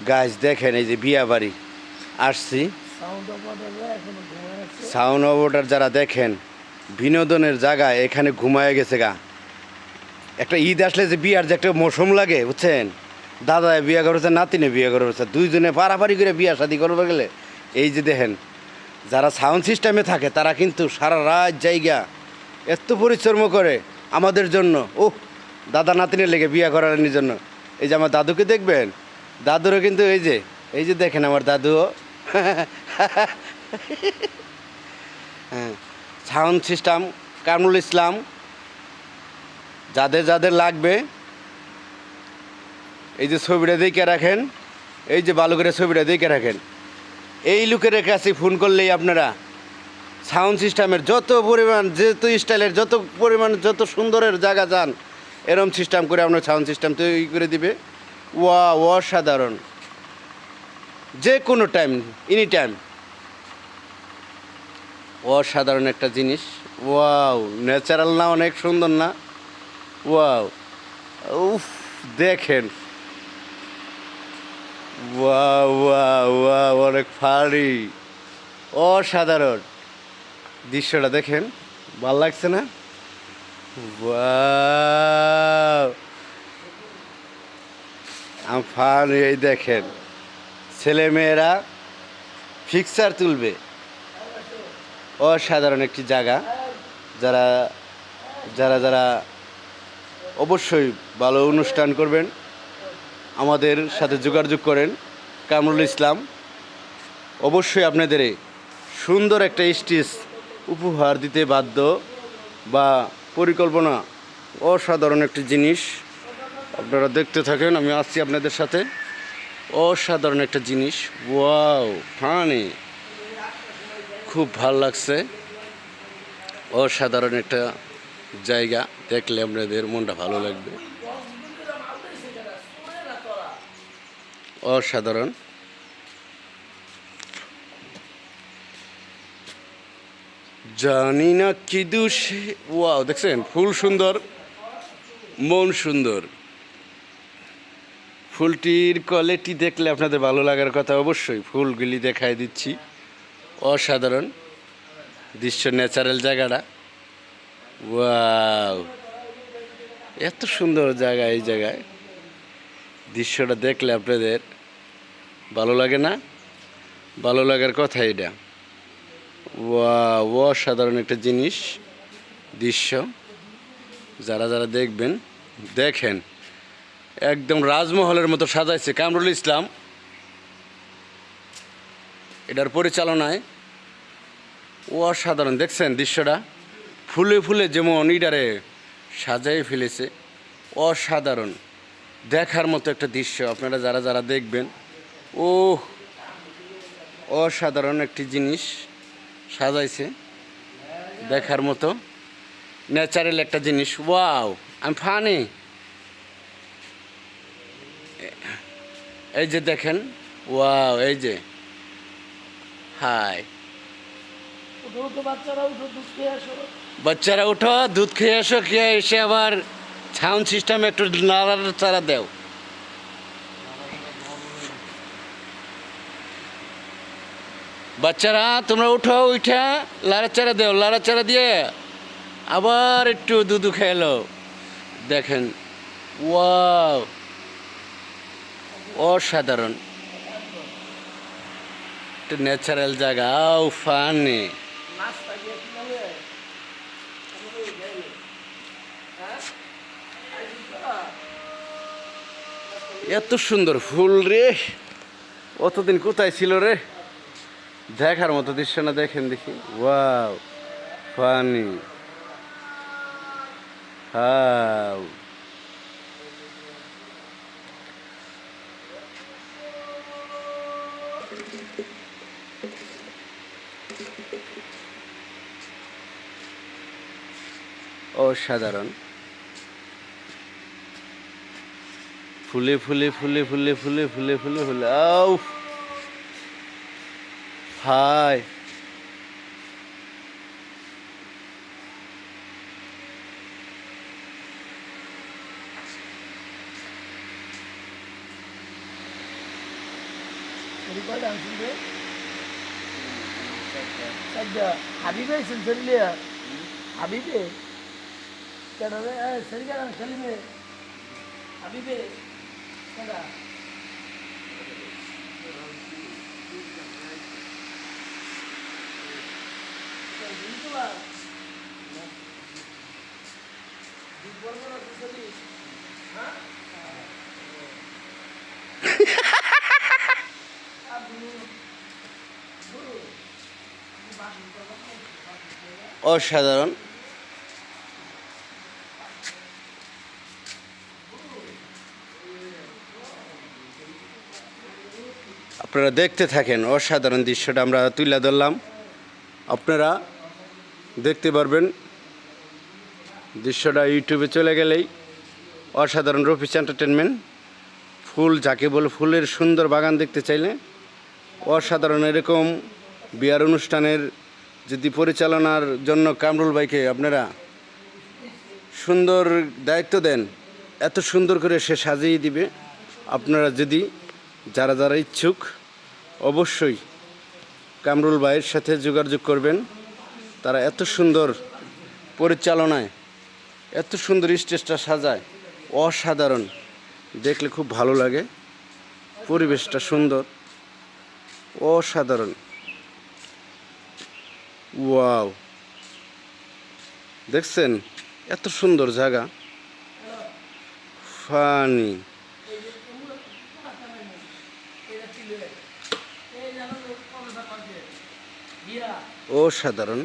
গাছ দেখেন, এই যে বিয়া বাড়ি আসছি। সাউন্ড অবটার যারা দেখেন, বিনোদনের জায়গায় এখানে ঘুমায় গেছে গা। একটা ঈদ আসলে যে বিয়ার যে একটা মৌসুম লাগে বুঝছেন, দাদায় বিয়া করেছে, নাতিনে বিয়া করেছে, দুইজনে পারাপারি করে বিয়া শাদি করবে গেলে এই যে দেখেন, যারা সাউন্ড সিস্টেমে থাকে তারা কিন্তু সারা রাত জায়গা এত পরিশ্রম করে আমাদের জন্য। ও দাদা নাতিনের লেগে বিয়া করানোর জন্য। এই যে আমার দাদুকে দেখবেন, দাদুরও কিন্তু এই যে দেখেন আমার দাদুও হ্যাঁ, সাউন্ড সিস্টেম কামরুল ইসলাম। যাদের যাদের লাগবে এই যে ছবিটা দেখে রাখেন, এই যে ভালো করে ছবিটা দেখে রাখেন। এই লোকের কাছে ফোন করলেই আপনারা সাউন্ড সিস্টেমের যত পরিমাণ, যত স্টাইলের, যত পরিমাণ, যত সুন্দরের জায়গা যান, এরম সিস্টেম করে আপনার সাউন্ড সিস্টেম তৈরি করে দিবে। অসাধারণ, যে কোনো টাইম, এনি টাইম। অসাধারণ একটা জিনিস। ওয়াও, ন্যাচারাল না, অনেক সুন্দর না? ওয়াও, উফ, দেখেন, ওয়াও ওয়াও ওয়াও, অনেক ফাড়ি, অসাধারণ দৃশ্যটা দেখেন, ভাল লাগছে না? Wow, Amphan. এই দেখেন, ছেলে মেয়েরা পিকচার তুলবে। অসাধারণ একটি জায়গা। যারা যারা যারা অবশ্যই ভালো অনুষ্ঠান করবেন আমাদের সাথে যোগাযোগ করেন। কামরুল ইসলাম অবশ্যই আপনাদের সুন্দর একটা স্টেজ উপহার দিতে বাধ্য, বা পরিকল্পনা। অসাধারণ একটি জিনিস, আপনারা দেখতে থাকেন, আমি আসছি আপনাদের সাথে। অসাধারণ একটা জিনিস। ওয়াও, ফানি, খুব ভাল লাগছে। অসাধারণ একটা জায়গা, দেখলে আপনাদের মনটা ভালো লাগবে। অসাধারণ। জানি না কি দোষে। ওয়াও, দেখছেন, ফুল সুন্দর, মন সুন্দর। ফুলটির কোয়ালিটি দেখলে আপনাদের ভালো লাগার কথা। অবশ্যই ফুলগুলি দেখাই দিচ্ছি। অসাধারণ দৃশ্য, ন্যাচারাল জায়গাটা। ওয়াও, এত সুন্দর জায়গা। এই জায়গায় দৃশ্যটা দেখলে আপনাদের ভালো লাগে না? ভালো লাগার কথা এটা। ওয়াও, অসাধারণ একটা জিনিস, দৃশ্য। যারা যারা দেখবেন, দেখেন, একদম রাজমহলের মতো সাজাইছে কামরুল ইসলাম। এটার পরিচালনায়। অসাধারণ, দেখছেন দৃশ্যটা, ফুলে ফুলে যেমন ইডারে সাজাই ফেলেছে। অসাধারণ, দেখার মতো একটা দৃশ্য। আপনারা যারা যারা দেখবেন, ও অসাধারণ একটি জিনিস সাজাইছে, দেখার মতো ন্যাচারাল একটা জিনিস। ওয়াও, আমি ফানি। এই যে দেখেন, ওয়াও, এই যে, হাই, বাচ্চারা উঠো, দুধ খেয়ে আসো, খেয়ে এসে আবার সাউন্ড সিস্টেম একটু নাড়াচাড়া দেও। বাচ্চারা তোমরা উঠো, উঠা লাড়াচাড়া দেও, লাড়াচাড়া দিয়ে আবার একটু দুধু খেয়ে এলো। দেখেন, ওয়াও, অসাধারণ একটা ন্যাচারাল জায়গা। আও ফানি, এত সুন্দর ফুল রে, অতদিন কোথায় ছিল রে? দেখার মতো দৃশ্য না? দেখেন দেখি, ওয়াও, ফানি, হাউ, অসাধারণ। ফুলে ফুলে ফুলে ফুলে ফুলে ফুলে ফুলে ফুলে, আউ, হাই, সেরি কয়টা আনছেন রে? চারটা। হাবিবে আইছেন সেরি লিয়া? হাবিবে? কেন রে? সেরি কেন খেলিবে? হাবিবে? কেডা? জিনিসগুলা? বড় বড় সেরি? হ্যাঁ? অসাধারণ। আপনারা দেখতে থাকেন, অসাধারণ দৃশ্যটা আমরা তুলে ধরলাম। আপনারা দেখতে পারবেন দৃশ্যটা ইউটিউবে চলে গেলেই অসাধারণ রফিস এন্টারটেনমেন্ট। ফুল যাকে বলে ফুলের সুন্দর বাগান দেখতে চাইলে অসাধারণ এরকম বিয়ার অনুষ্ঠানের যদি পরিচালনার জন্য কামরুল ভাইকে আপনারা সুন্দর দায়িত্ব দেন, এত সুন্দর করে সে সাজিয়ে দিবে। আপনারা যদি যারা যারা ইচ্ছুক অবশ্যই কামরুল ভাইয়ের সাথে যোগাযোগ করবেন। তারা এত সুন্দর পরিচালনায় এত সুন্দর স্টেজটা সাজায়, অসাধারণ, দেখলে খুব ভালো লাগে। পরিবেশটা সুন্দর, অসাধারণ। ওয়াও, দেখছেন এত সুন্দর জায়গা, ফানি, অসাধারণ।